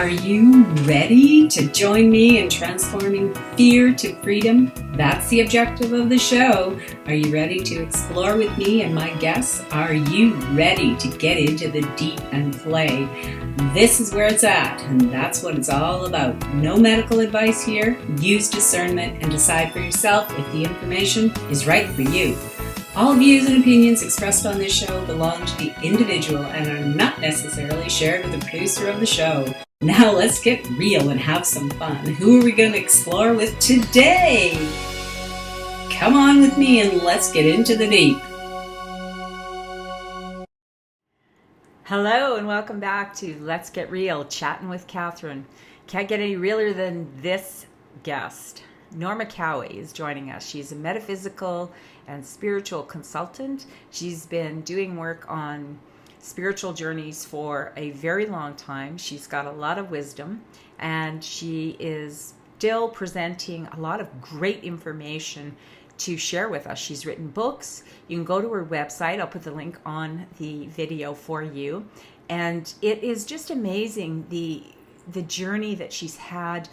Are you ready to join me in transforming fear to freedom? That's the objective of the show. Are you ready to explore with me and my guests? Are you ready to get into the deep and play? This is where it's at, and that's what it's all about. No medical advice here. Use discernment and decide for yourself if the information is right for you. All views and opinions expressed on this show belong to the individual and are not necessarily shared with the producer of the show. Now let's get real and have some fun. Who are we going to explore with today? Come on with me and let's get into the deep. Hello and welcome back to Let's Get Real, chatting with Catherine. Can't get any realer than this guest. Norma Cowie is joining us. She's a metaphysical and spiritual consultant. She's been doing work on spiritual journeys for a very long time. She's got a lot of wisdom, and she is still presenting a lot of great information to share with us. She's written books. You can go to her website. I'll put the link on the video for you. And it is just amazing the journey that she's had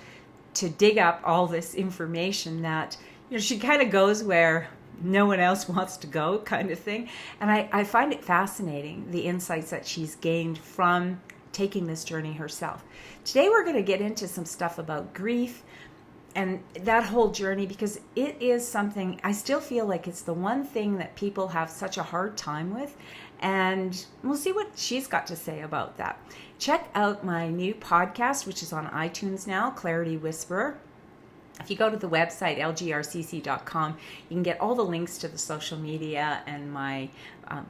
to dig up all this information that, she kind of goes where no one else wants to go, kind of thing. And I find it fascinating, the insights that she's gained from taking this journey herself. Today we're going to get into some stuff about grief and that whole journey, because it is something I still feel like it's the one thing that people have such a hard time with. And we'll see what she's got to say about that. Check out my new podcast, which is on iTunes now, Clarity Whisperer. If you go to the website, lgrcc.com, you can get all the links to the social media and my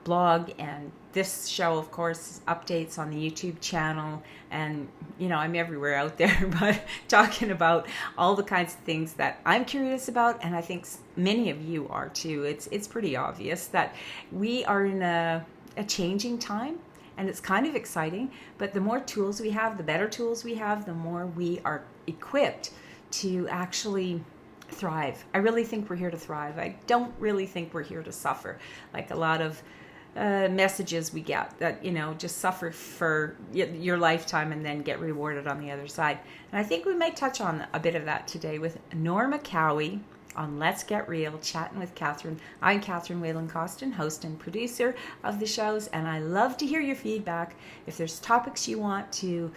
blog, and this show, of course, updates on the YouTube channel. And, I'm everywhere out there, but talking about all the kinds of things that I'm curious about, and I think many of you are too. It's pretty obvious that we are in a changing time, and it's kind of exciting, but the more tools we have, the better tools we have, the more we are equipped to actually thrive. I really think we're here to thrive. I don't really think we're here to suffer, like a lot of messages we get that, just suffer for your lifetime and then get rewarded on the other side. And I think we might touch on a bit of that today with Norma Cowie on Let's Get Real, chatting with Catherine. I'm Catherine Whalen-Costin, host and producer of the shows, and I love to hear your feedback. If there's topics you want to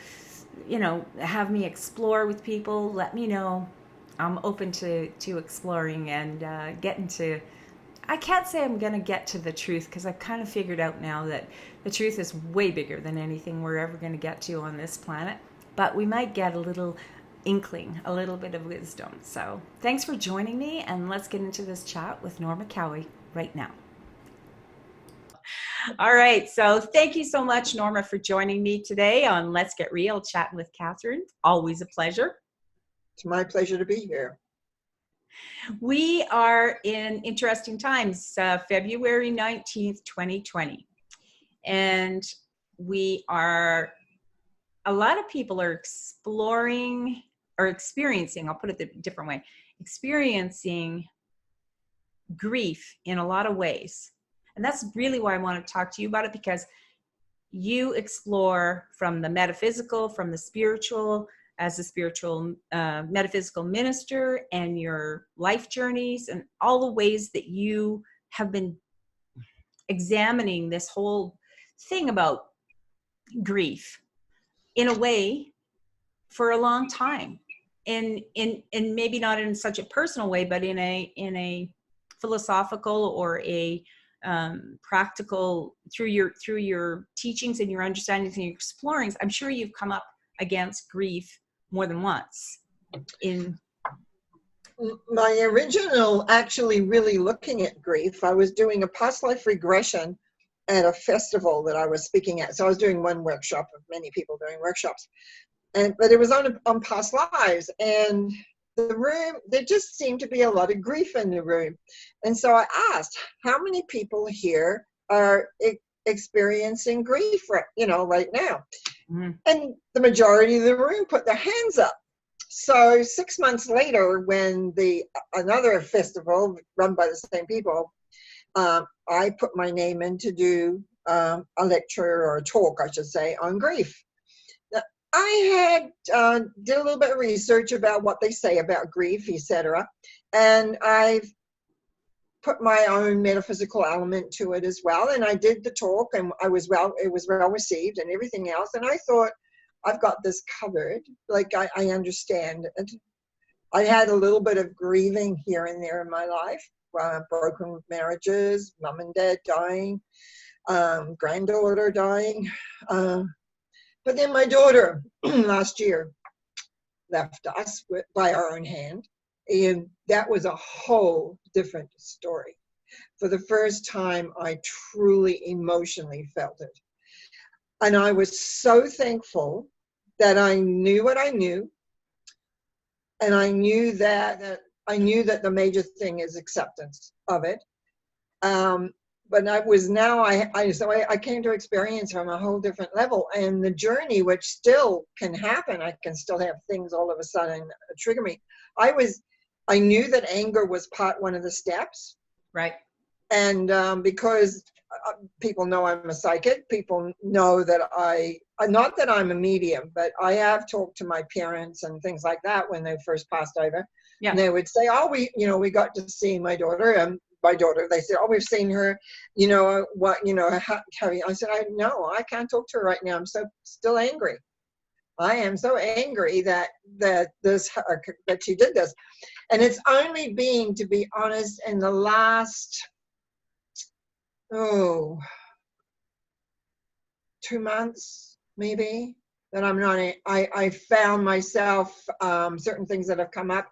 have me explore with people, let me know. I'm open to exploring and getting to, I can't say I'm going to get to the truth, because I've kind of figured out now that the truth is way bigger than anything we're ever going to get to on this planet. But we might get a little inkling, a little bit of wisdom. So thanks for joining me, and let's get into this chat with Norma Cowie right now. All right, so thank you so much, Norma, for joining me today on Let's Get Real, chatting with Catherine. Always a pleasure. It's my pleasure to be here. We are in interesting times, February 19th, 2020. And a lot of people are exploring or experiencing, I'll put it a different way, experiencing grief in a lot of ways. And that's really why I want to talk to you about it, because you explore from the metaphysical, from the spiritual, as a spiritual metaphysical minister, and your life journeys and all the ways that you have been examining this whole thing about grief in a way for a long time. In maybe not in such a personal way, but in a philosophical or a practical, through your teachings and your understandings and your explorings. I'm sure you've come up against grief more than once. In my original, actually really looking at grief, I was doing a past life regression at a festival that I was speaking at. So I was doing one workshop of many people doing workshops, but it was on past lives, and the room, there just seemed to be a lot of grief in the room. And so I asked, how many people here are experiencing grief right now? Mm-hmm. And the majority of the room put their hands up. So 6 months later, when another festival run by the same people, I put my name in to do a lecture or a talk, I should say, on grief. I had did a little bit of research about what they say about grief, etc., and I've put my own metaphysical element to it as well. And I did the talk, and it was well received, and everything else. And I thought, I've got this covered. Like I understand it. I had a little bit of grieving here and there in my life, broken marriages, mom and dad dying, granddaughter dying. But then my daughter last year left us by our own hand. And that was a whole different story. For the first time, I truly emotionally felt it. And I was so thankful that I knew what I knew. And I knew that the major thing is acceptance of it. But I was now, I came to experience from a whole different level. And the journey, which still can happen, I can still have things all of a sudden trigger me. I knew that anger was one of the steps. Right. And because people know I'm a psychic, people know that not that I'm a medium, but I have talked to my parents and things like that when they first passed over. Yeah. And they would say, oh, we got to see my daughter. They said, oh, we've seen her, Cowie. I said, I can't talk to her right now. I'm still angry. I am so angry that she did this. And it's only been, to be honest, in the last, 2 months, maybe, that I'm not, I found myself, certain things that have come up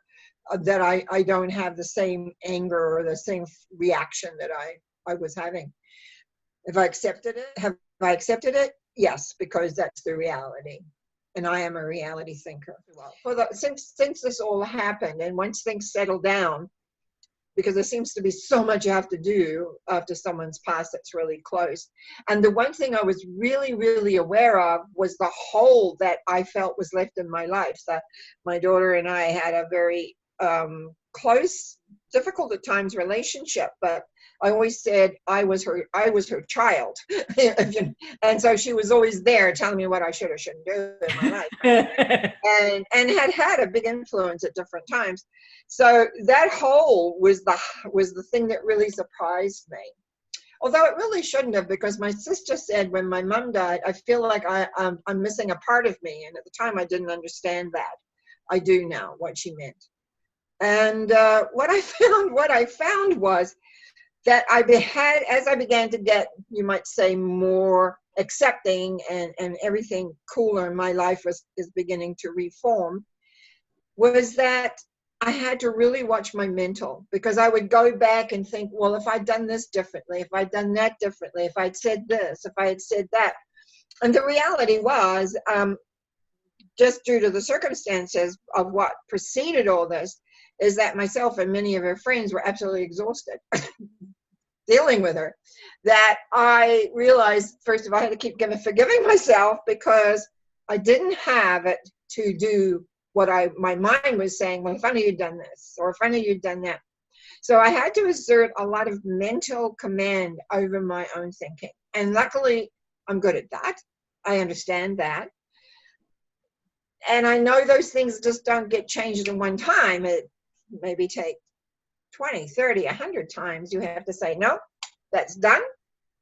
that I don't have the same anger or the same reaction that I was having. Have I accepted it? Yes, because that's the reality. And I am a reality thinker. Since this all happened, and once things settle down, because there seems to be so much you have to do after someone's passed that's really close. And the one thing I was really, really aware of was the hole that I felt was left in my life. That my daughter and I had a very close, difficult at times relationship, but I always said I was her child. And so she was always there telling me what I should or shouldn't do in my life. and had a big influence at different times. So that hole was the thing that really surprised me. Although it really shouldn't have, because my sister said when my mom died, I feel like I'm missing a part of me. And at the time I didn't understand that. I do now what she meant. And what I found was that as I began to get, you might say, more accepting and everything cooler in my life is beginning to reform, was that I had to really watch my mental, because I would go back and think, well, if I'd done this differently, if I'd done that differently, if I'd said this, if I had said that. And the reality was, just due to the circumstances of what preceded all this, is that myself and many of her friends were absolutely exhausted dealing with her, that I realized, first of all, I had to keep forgiving myself, because I didn't have it to do what my mind was saying, well, if only you'd done this, or if only you'd done that. So I had to exert a lot of mental command over my own thinking. And luckily, I'm good at that. I understand that. And I know those things just don't get changed in one time. It maybe take 20, 30, 100 times. You have to say, no, that's done.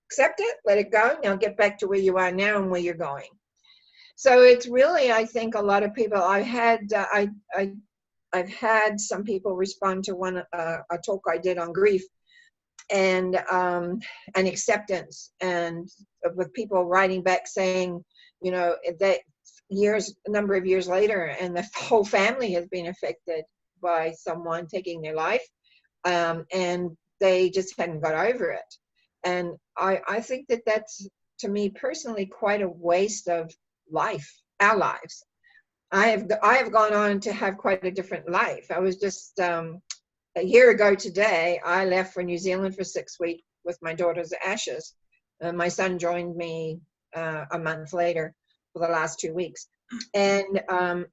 Accept it, let it go. Now get back to where you are now and where you're going. So it's really, I think, a lot of people. I've had some people respond to a talk I did on grief and acceptance, and with people writing back saying, that a number of years later, and the whole family has been affected by someone taking their life, and they just hadn't got over it. And I think that's, to me personally, quite a waste of our lives. I have gone on to have quite a different life. I was just a year ago today, I left for New Zealand for 6 weeks with my daughter's ashes. My son joined me a month later for the last 2 weeks. And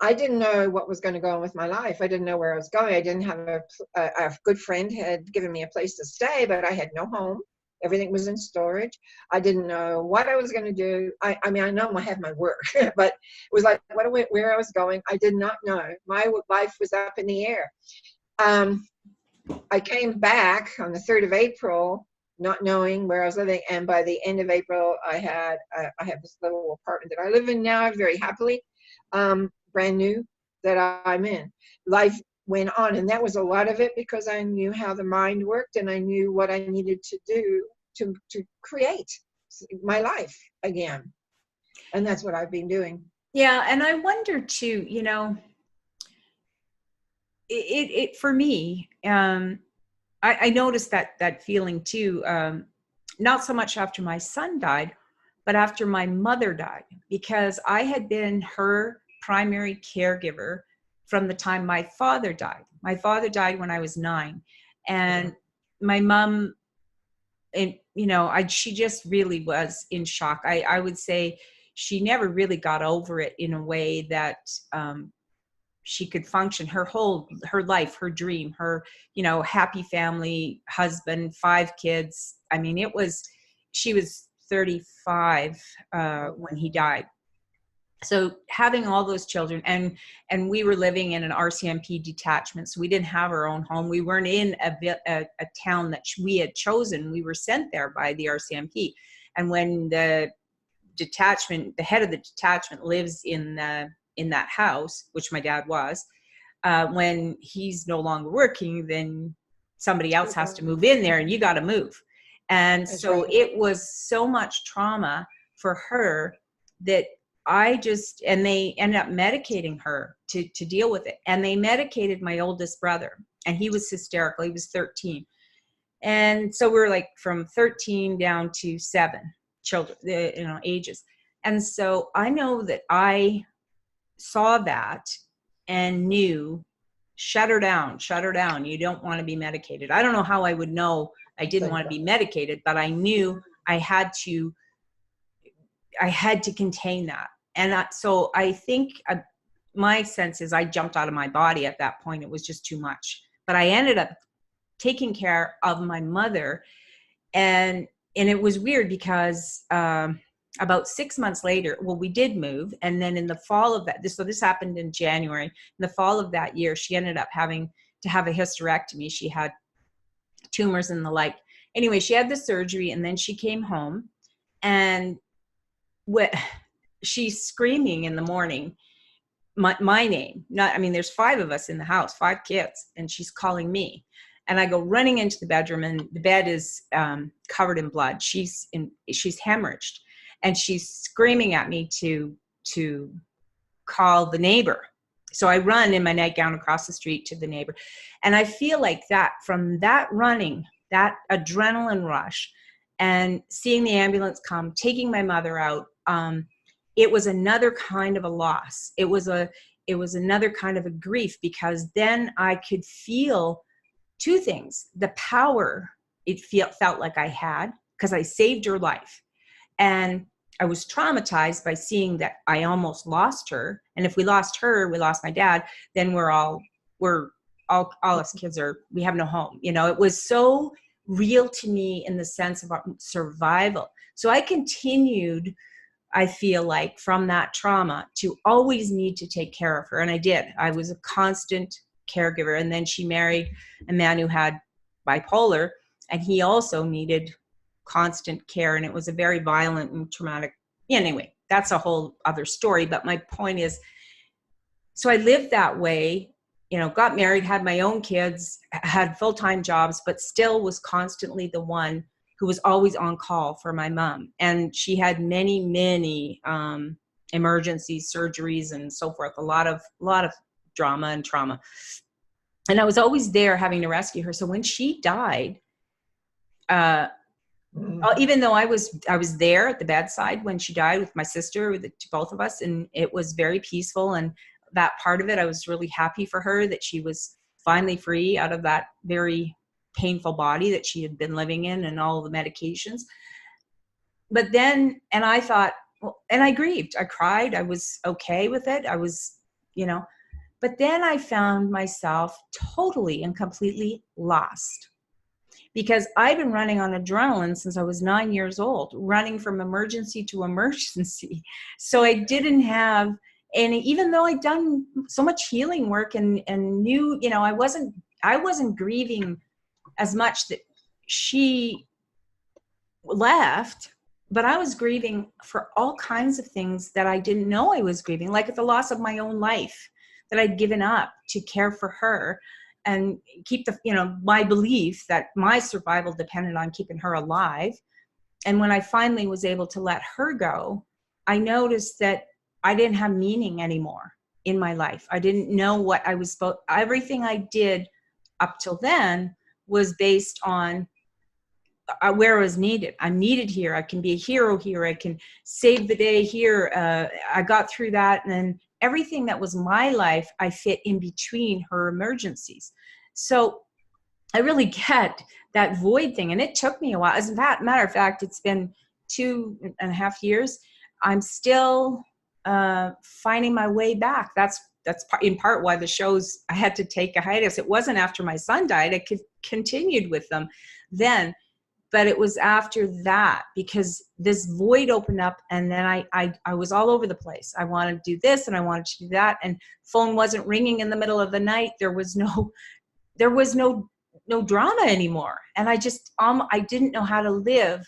I didn't know what was going to go on with my life. I didn't know where I was going. I didn't have a good friend had given me a place to stay, but I had no home. Everything was in storage. I didn't know what I was going to do. I mean, I know I had my work, but it was like where I was going. I did not know. My life was up in the air. I came back on the 3rd of April, not knowing where I was living. And by the end of April, I have this little apartment that I live in now, very happily, brand new, that I'm in. Life went on, and that was a lot of it because I knew how the mind worked, and I knew what I needed to do to create my life again. And that's what I've been doing. Yeah, and I wonder too, you know, it for me, I noticed that feeling too, not so much after my son died, but after my mother died, because I had been her primary caregiver from the time my father died. My father died when I was 9, and my mom, and you know, she just really was in shock. I would say she never really got over it in a way that she could function her life, her dream, her, you know, happy family, husband, 5 kids. I mean, she was 35 when he died. So having all those children, and we were living in an RCMP detachment, so we didn't have our own home. We weren't in a town that we had chosen. We were sent there by the RCMP. And when the head of the detachment lives in that house, which my dad was, when he's no longer working, then somebody else has to move in there, and you got to move. And so it was so much trauma for her that and they ended up medicating her to deal with it. And they medicated my oldest brother, and he was hysterical. He was 13. And so we were like from 13 down to 7 children, you know, ages. And so I know that I saw that and knew, shut her down. You don't want to be medicated. I don't know how I would know I didn't want to be medicated, but I knew I had to contain that. And so I think my sense is I jumped out of my body at that point. It was just too much. But I ended up taking care of my mother. And it was weird because about 6 months later, well, we did move. And then in the fall of this happened in January. In the fall of that year, she ended up having to have a hysterectomy. She had tumors and the like. Anyway, she had the surgery, and then she came home, and she's screaming in the morning, my name. There's 5 of us in the house, 5 kids, and she's calling me. And I go running into the bedroom, and the bed is covered in blood. She's hemorrhaged, and she's screaming at me to call the neighbor. So I run in my nightgown across the street to the neighbor. And I feel like that, from that running, that adrenaline rush, and seeing the ambulance come, taking my mother out, it was another kind of a loss. It was another kind of a grief, because then I could feel 2 things: the power it felt like I had, because I saved her life, and I was traumatized by seeing that I almost lost her. And if we lost her, we lost my dad, then all us kids we have no home. You know, it was so real to me in the sense of survival. So I continued, I feel like, from that trauma to always need to take care of her. And I did. I was a constant caregiver. And then she married a man who had bipolar, and he also needed constant care. And it was a very violent and traumatic. Anyway, that's a whole other story. But my point is, so I lived that way, you know, got married, had my own kids, had full-time jobs, but still was constantly the one who was always on call for my mom. And she had many emergencies, surgeries, and so forth, a lot of drama and trauma. And I was always there having to rescue her. So when she died, even though I was there at the bedside when she died with my sister, both of us, and it was very peaceful. And that part of it, I was really happy for her, that she was finally free out of that very painful body that she had been living in, and all the medications. But then, and I thought, well, and I grieved, I cried, I was okay with it. I was, you know, but then I found myself totally and completely lost. because I've been running on adrenaline since I was 9 years old, running from emergency to emergency. So I didn't have any, even though I'd done so much healing work and knew, I wasn't grieving as much that she left, but I was grieving for all kinds of things that I didn't know I was grieving, like the loss of my own life that I'd given up to care for her and keep my belief that my survival depended on keeping her alive. And when I finally was able to let her go, I noticed that I didn't have meaning anymore in my life. I didn't know what I was supposed, everything I did up till then was based on where I was needed. I'm needed here. I can be a hero here. I can save the day here. I got through that. And then everything that was my life, I fit in between her emergencies. So I really get that void thing. And it took me a while. As a matter of fact, it's been 2.5 years. I'm still finding my way back. That's in part why the shows, I had to take a hiatus. It wasn't after my son died. I continued with them then. But it was after that, because this void opened up, and then I was all over the place. I wanted to do this and I wanted to do that, and phone wasn't ringing in the middle of the night. There was no drama anymore. And I just I didn't know how to live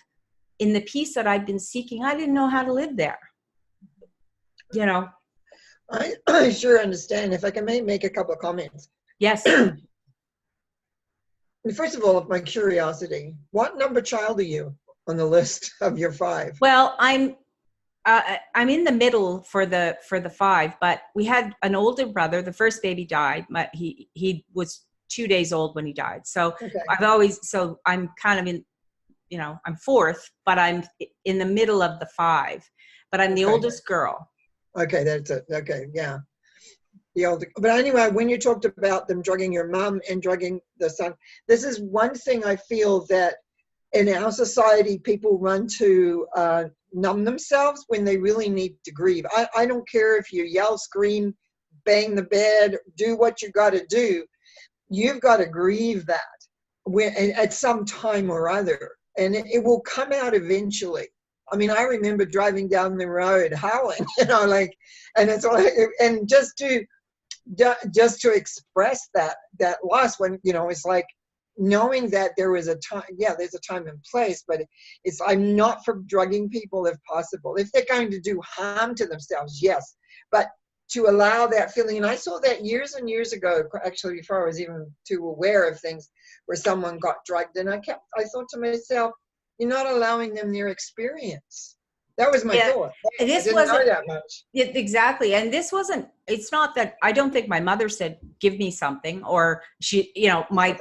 in the peace that I'd been seeking. I didn't know how to live there. I sure understand. If I can make a couple of comments. Yes. First of all, of my curiosity, what number child are you on the list of your 5? Well, I'm in the middle for the 5, but we had an older brother. The first baby died, but he was 2 days old when he died. So okay. I'm kind of in, I'm 4th, but I'm in the middle of the 5, but I'm the oldest girl. Okay, that's it. Okay, yeah. But anyway, when you talked about them drugging your mom and drugging the son, this is one thing I feel that in our society, people run to numb themselves when they really need to grieve. I don't care if you yell, scream, bang the bed, do what you got to do. You've got to grieve that at some time or other, and it will come out eventually. I mean, I remember driving down the road howling, and it's like, and just to express that loss, when it's like knowing that there was a time. Yeah, there's a time and place, but I'm not for drugging people if possible. If they're going to do harm to themselves, yes, but to allow that feeling. And I saw that years and years ago, actually, before I was even too aware of things, where someone got drugged, and I thought to myself, you're not allowing them their experience. That was my thought. I didn't know that much. Exactly. And it's not that, I don't think my mother said, give me something, or she, my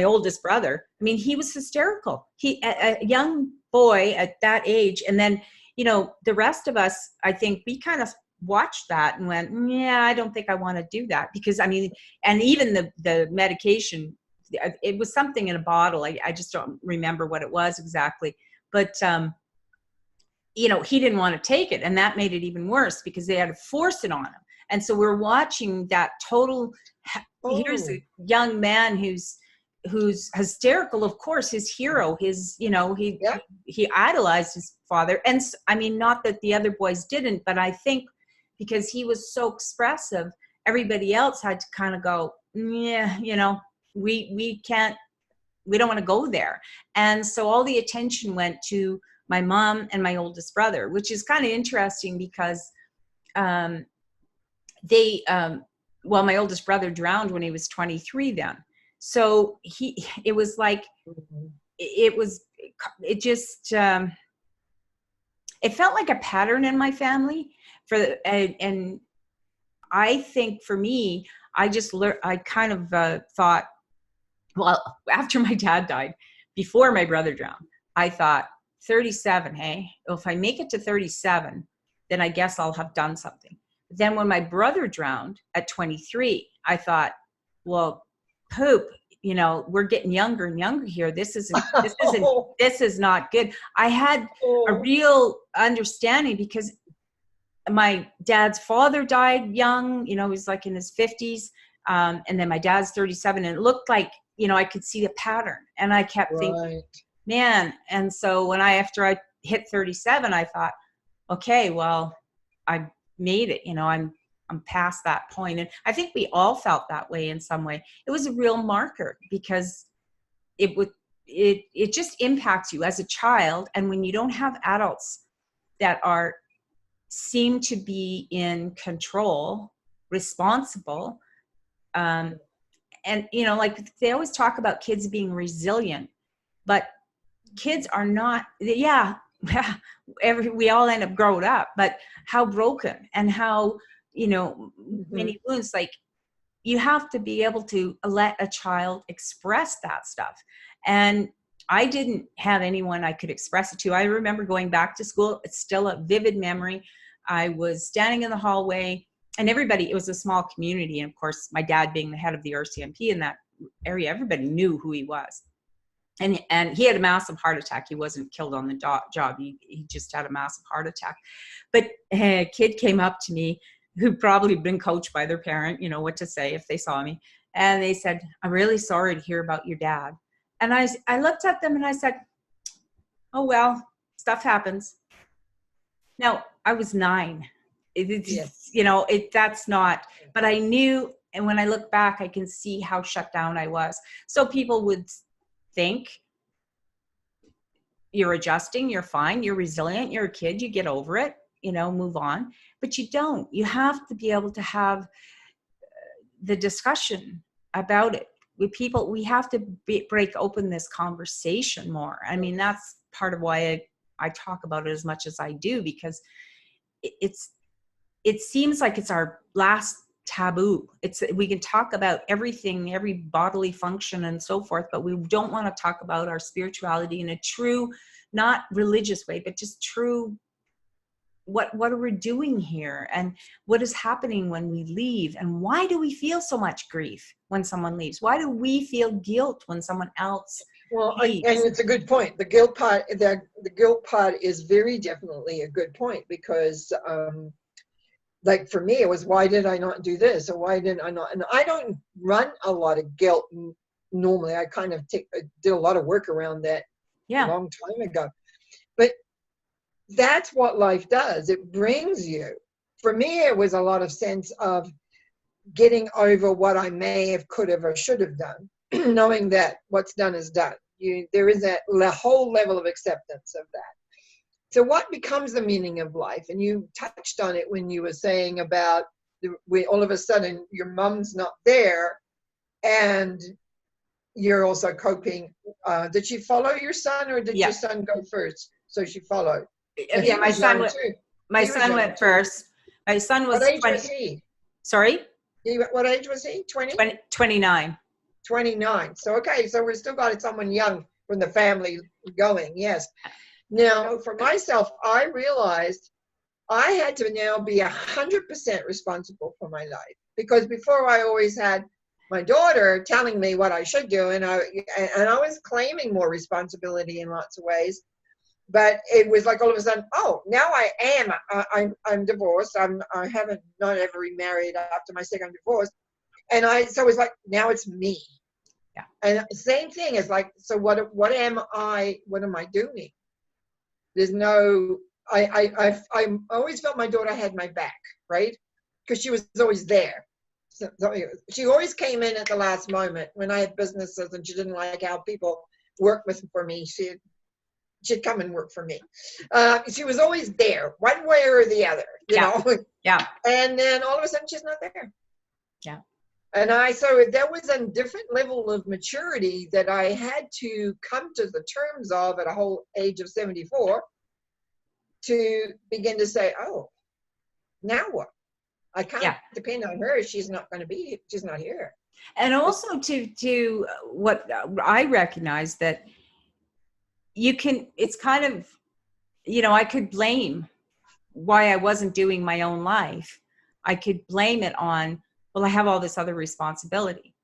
oldest brother. I mean, he was hysterical. A young boy at that age. And then, the rest of us, I think we kind of watched that and went, yeah, I don't think I want to do that, because and even the medication, it was something in a bottle. I just don't remember what it was exactly, but, he didn't want to take it, and that made it even worse because they had to force it on him. And so we're watching that total, here's a young man who's hysterical, of course, his hero, he idolized his father. And not that the other boys didn't, but I think because he was so expressive, everybody else had to kind of go, yeah, we don't want to go there. And so all the attention went to my mom and my oldest brother, which is kind of interesting because my oldest brother drowned when he was 23 then. So it felt like a pattern in my family and I think for me, I kind of thought, well, after my dad died, before my brother drowned, I thought, 37, hey? Well, if I make it to 37, then I guess I'll have done something. Then when my brother drowned at 23, I thought, well, poop, we're getting younger and younger here. This is not good. I had a real understanding because my dad's father died young, he was like in his 50s. And then my dad's 37, and it looked like, I could see a pattern, and I kept thinking, man. And so after I hit 37, I thought, okay, well, I made it, I'm past that point. And I think we all felt that way in some way. It was a real marker, because it just impacts you as a child. And when you don't have adults that seem to be in control, responsible, and like they always talk about kids being resilient, but kids are not. Yeah, we all end up growing up, but how broken and how many wounds. Like, you have to be able to let a child express that stuff. And I didn't have anyone I could express it to. I remember going back to school. It's still a vivid memory. I was standing in the hallway, and it was a small community. And of course, my dad being the head of the RCMP in that area, everybody knew who he was. And he had a massive heart attack. He wasn't killed on the job. He just had a massive heart attack. But a kid came up to me who'd probably been coached by their parent, what to say if they saw me. And they said, "I'm really sorry to hear about your dad." And I looked at them and I said, "Oh, well, stuff happens." Now, I was 9. Yes. That's not, but I knew. And when I look back, I can see how shut down I was. So people would think, you're adjusting, you're fine, you're resilient, you're a kid, you get over it, move on. But you don't. You have to be able to have the discussion about it with people. We have to break open this conversation more. I mean, that's part of why I talk about it as much as I do, because it seems like it's our last taboo. We can talk about everything, every bodily function and so forth, but we don't want to talk about our spirituality in a true, not religious way, but just true. What are we doing here, and what is happening when we leave, and why do we feel so much grief when someone leaves? Why do we feel guilt when someone else leaves? And it's a good point. The guilt part is very definitely a good point, because like for me, it was, why did I not do this, or why didn't I not? And I don't run a lot of guilt normally. I kind of did a lot of work around that a long time ago. But that's what life does. It brings you. For me, it was a lot of sense of getting over what I may have, could have, or should have done, knowing that what's done is done. There is a whole level of acceptance of that. So what becomes the meaning of life? And you touched on it when you were saying about all of a sudden your mom's not there, and you're also coping. Did she follow your son, or did your son go first? So she followed. Yeah, my son went first. My son was. What age was he? Sorry? What age was he? 20? 29. 29. So, okay, so we've still got someone young from the family going, yes. Now, for myself, I realized I had to now be 100% responsible for my life, because before I always had my daughter telling me what I should do, and I was claiming more responsibility in lots of ways. But it was like all of a sudden, oh, now I'm divorced. I haven't not ever remarried after my second divorce. And so it's like, now it's me. Yeah. And same thing is like, so what am I doing? There's no, I always felt my daughter had my back, right? Because she was always there. So she always came in at the last moment when I had businesses and she didn't like how people worked for me. She'd come and work for me. She was always there, one way or the other, you know. Yeah. And then all of a sudden, she's not there. Yeah. And so there was a different level of maturity that I had to come to the terms of at a whole age of 74 to begin to say, oh, now what? I can't depend on her. She's not here. And also to what I recognize that it's kind of, I could blame why I wasn't doing my own life. I could blame it on, well, I have all this other responsibility.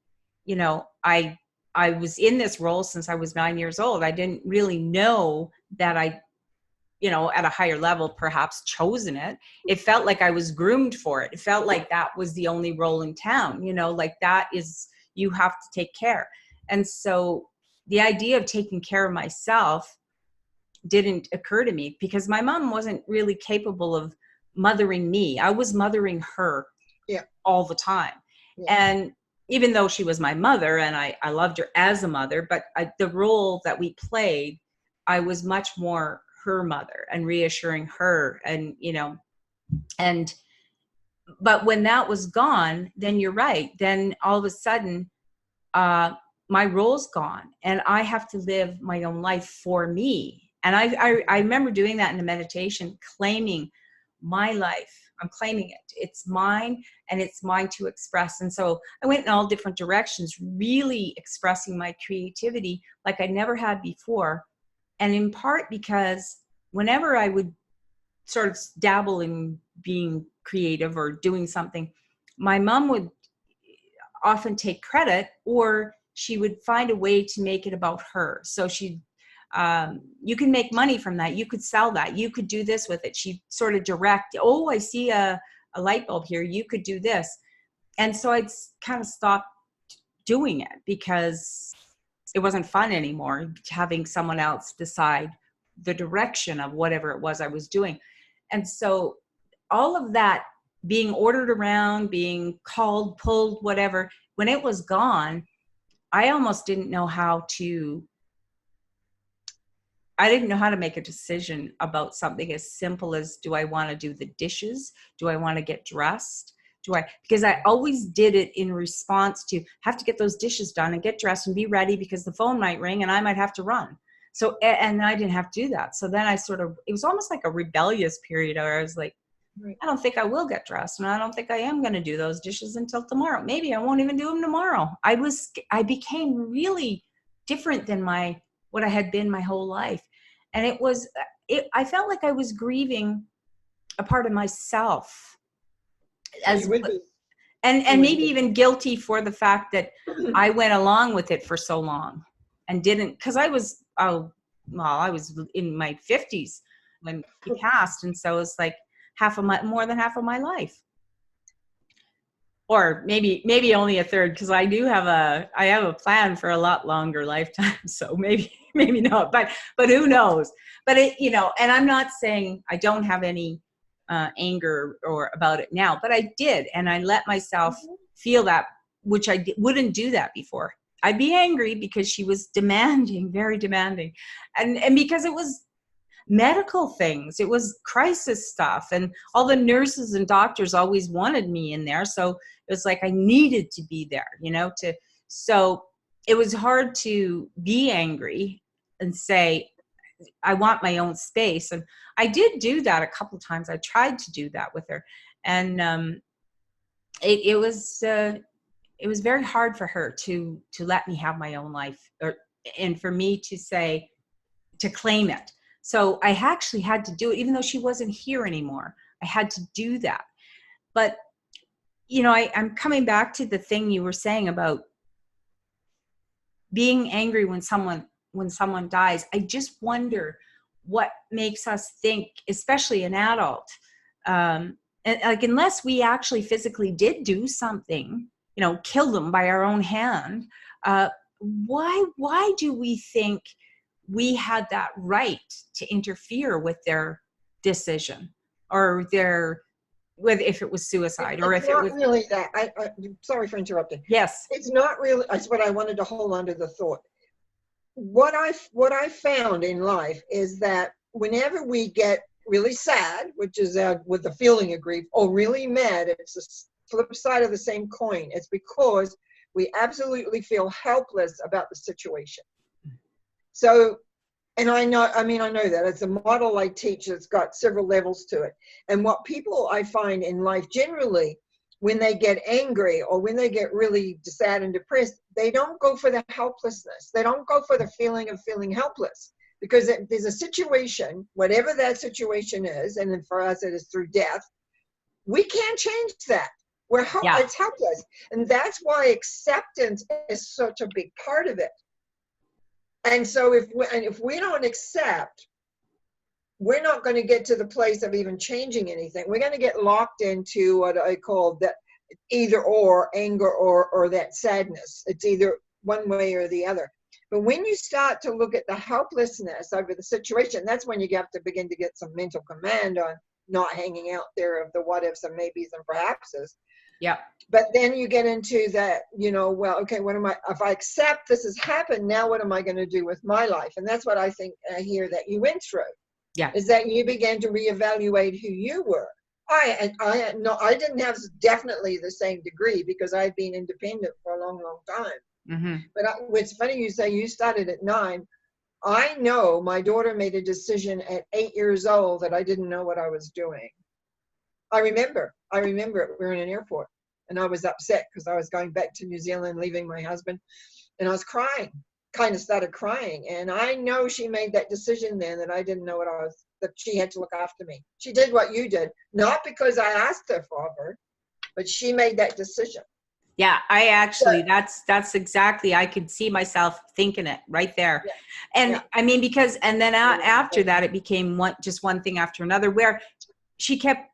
I was in this role since I was 9 years old. I didn't really know that at a higher level, perhaps chosen it. It felt like I was groomed for it. It felt like that was the only role in town, like that is, you have to take care. And so the idea of taking care of myself didn't occur to me because my mom wasn't really capable of mothering me. I was mothering her all the time. Yeah. And even though she was my mother and I loved her as a mother, but the role that we played, I was much more her mother and reassuring her and, but when that was gone, then you're right. Then all of a sudden, my role's gone and I have to live my own life for me. And I remember doing that in the meditation, claiming my life. I'm claiming it. It's mine and it's mine to express. And so I went in all different directions, really expressing my creativity like I never had before. And in part because whenever I would sort of dabble in being creative or doing something, my mom would often take credit, or she would find a way to make it about her. So she'd, you can make money from that. You could sell that. You could do this with it. She'd sort of direct, oh, I see a light bulb here. You could do this. And so I'd kind of stopped doing it because it wasn't fun anymore, having someone else decide the direction of whatever it was I was doing. And so all of that being ordered around, being called, pulled, whatever, when it was gone, I almost didn't know how to make a decision about something as simple as, do I want to do the dishes? Do I want to get dressed? Because I always did it in response to have to get those dishes done and get dressed and be ready because the phone might ring and I might have to run. So, and I didn't have to do that. So then it was almost like a rebellious period where I was like, I don't think I will get dressed and I don't think I am going to do those dishes until tomorrow. Maybe I won't even do them tomorrow. I became really different than what I had been my whole life. And I felt like I was grieving a part of myself, and maybe even guilty for the fact that I went along with it for so long and didn't, because I was in my 50s when he passed, and so it's like more than half of my life, or maybe only a third, because I have a plan for a lot longer lifetime. So maybe not, but who knows? But and I'm not saying I don't have any anger or about it now, but I did, and I let myself feel that, which I wouldn't do that before. I'd be angry because she was demanding, very demanding, and because it was medical things, it was crisis stuff, and all the nurses and doctors always wanted me in there, so it was like I needed to be there, so it was hard to be angry and say I want my own space. And I did do that a couple of times. I tried to do that with her, and it was very hard for her to let me have my own life, and for me to claim it. So I actually had to do it, even though she wasn't here anymore. I had to do that. But, I'm coming back to the thing you were saying about being angry when someone dies. I just wonder what makes us think, especially an adult, and like, unless we actually physically did do something, kill them by our own hand, why do we think we had that right to interfere with their decision, or if it was suicide, or if it was really that. I'm sorry for interrupting. Yes, it's not really. That's what I wanted to hold on to the thought. What I found in life is that whenever we get really sad, which is with the feeling of grief, or really mad, it's the flip side of the same coin. It's because we absolutely feel helpless about the situation. So, and I know that it's a model I teach that's got several levels to it. And what people I find in life generally, when they get angry or when they get really sad and depressed, they don't go for the helplessness. They don't go for the feeling of feeling helpless, because there's a situation, whatever that situation is, and then for us it is through death, we can't change that. It's helpless. And that's why acceptance is such a big part of it. And so if we don't accept we're not going to get to the place of even changing anything. We're going to get locked into what I call that either or, anger or that sadness. It's either one way or the other. But when you start to look at the helplessness over the situation, that's when you have to begin to get some mental command on not hanging out there of the what ifs and maybes and perhapses. Yeah. But then you get into that, well, okay, if I accept this has happened, now what am I going to do with my life? And that's what I think I hear that you went through. Yeah. Is that you began to reevaluate who you were. I didn't have definitely the same degree because I'd been independent for a long, long time. Mm-hmm. But it's funny you say you started at 9. I know my daughter made a decision at 8 years old that I didn't know what I was doing. I remember it. We were in an airport and I was upset because I was going back to New Zealand, leaving my husband, and I was crying, kind of started crying. And I know she made that decision then that I didn't know that she had to look after me. She did what you did, not because I asked her for her, but she made that decision. Yeah, I actually, that's exactly, I could see myself thinking it right there. Yeah. And yeah. I mean, because, and then after that, it became just one thing after another, where she kept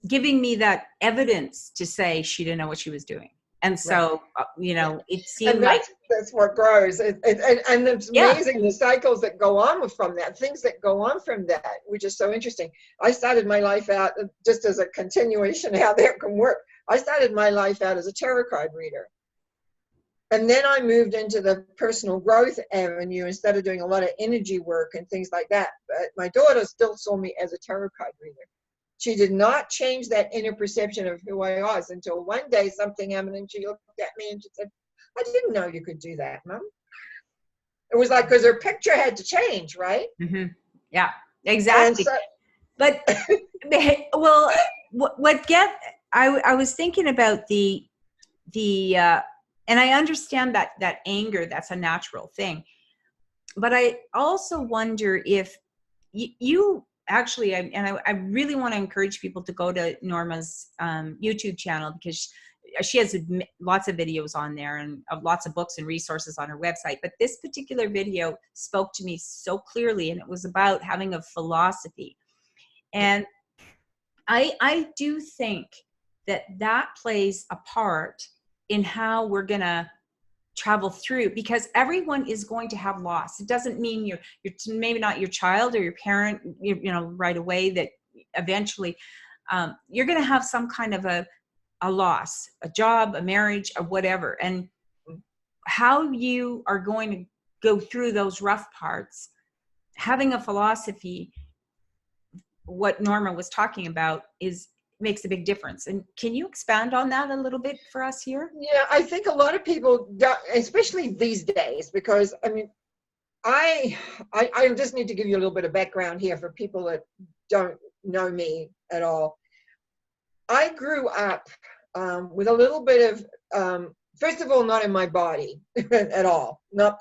giving me that evidence to say she didn't know what she was doing. And so, it seemed and that's what grows. And it's amazing the cycles that go on from that, things that go on from that, which is so interesting. I started my life out just as a continuation of how that can work. I started my life out as a tarot card reader. And then I moved into the personal growth avenue instead of doing a lot of energy work and things like that. But my daughter still saw me as a tarot card reader. She did not change that inner perception of who I was until one day something happened and she looked at me and she said, I didn't know you could do that, Mom. It was like, because her picture had to change, right? Mm-hmm. Yeah, exactly. But, well, I was thinking about the and I understand that anger, that's a natural thing. But I also wonder if you actually, I really want to encourage people to go to Norma's YouTube channel, because she has lots of videos on there and lots of books and resources on her website. But this particular video spoke to me so clearly, and it was about having a philosophy. And I do think that plays a part in how we're going to travel through, because everyone is going to have loss. It doesn't mean you're maybe not your child or your parent, right away, that eventually you're going to have some kind of a loss, a job, a marriage, or whatever. And how you are going to go through those rough parts, having a philosophy, what Norma was talking about, makes a big difference. And can you expand on that a little bit for us here? Yeah, I think a lot of people, especially these days, because I mean, I just need to give you a little bit of background here for people that don't know me at all. I grew up with a little bit of, first of all, not in my body at all, not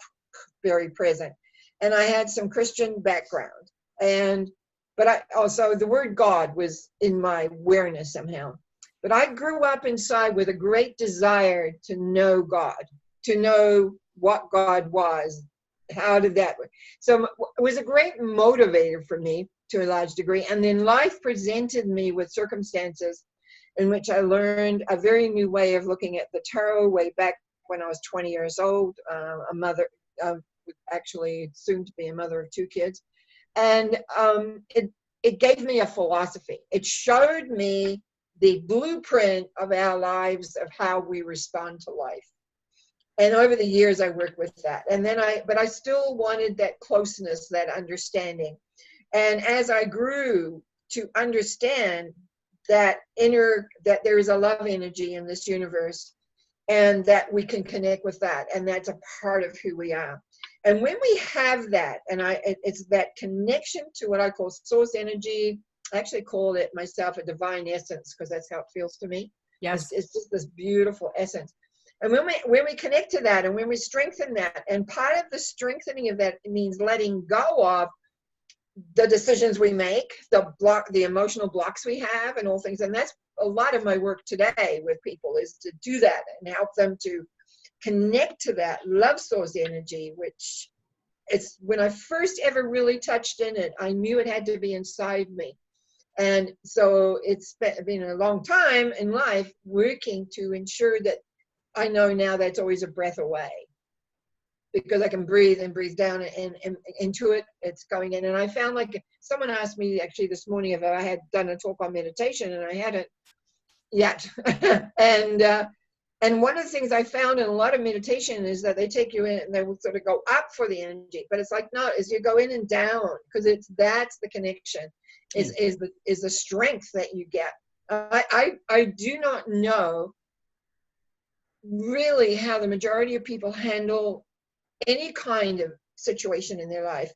very present. And I had some Christian background. But also the word God was in my awareness somehow. But I grew up inside with a great desire to know God, to know what God was. How did that work? So it was a great motivator for me to a large degree. And then life presented me with circumstances in which I learned a very new way of looking at the tarot way back when I was 20 years old, a mother, actually soon to be a mother of 2 kids. And it gave me a philosophy. It showed me the blueprint of our lives, of how we respond to life. And over the years, I worked with that. And then but I still wanted that closeness, that understanding. And as I grew to understand that there is a love energy in this universe, and that we can connect with that, and that's a part of who we are. And when we have that, and it's that connection to what I call source energy. I actually called it myself a divine essence, because that's how it feels to me. Yes. It's just this beautiful essence. And when we connect to that, and when we strengthen that, and part of the strengthening of that means letting go of the decisions we make, the emotional blocks we have, and all things. And that's a lot of my work today with people, is to do that and help them to connect to that love source energy, which it's when I first ever really touched in it, I knew it had to be inside me. And so it's been a long time in life working to ensure that I know now that's always a breath away, because I can breathe and breathe down and into it. It's going in. And I found, like, someone asked me actually this morning if I had done a talk on meditation, and I hadn't yet. And one of the things I found in a lot of meditation is that they take you in and they will sort of go up for the energy, but it's like, no, is you go in and down, because that's the connection, is the strength that you get. I do not know really how the majority of people handle any kind of situation in their life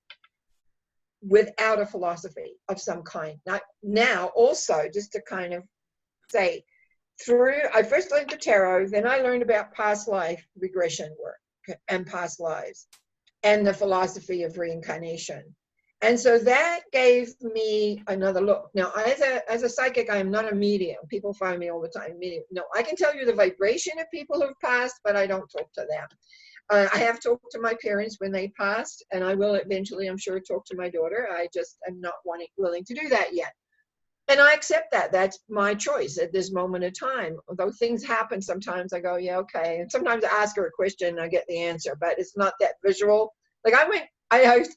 without a philosophy of some kind. Now also, just to kind of say, I first learned the tarot, then I learned about past life regression work and past lives and the philosophy of reincarnation. And so that gave me another look. Now, as a psychic, I am not a medium. People find me all the time, medium. No, I can tell you the vibration of people who've passed, but I don't talk to them. I have talked to my parents when they passed, and I will eventually, I'm sure, talk to my daughter. I just am not willing to do that yet. And I accept that. That's my choice at this moment of time. Although things happen, sometimes I go, yeah, okay. And sometimes I ask her a question and I get the answer, but it's not that visual. Like I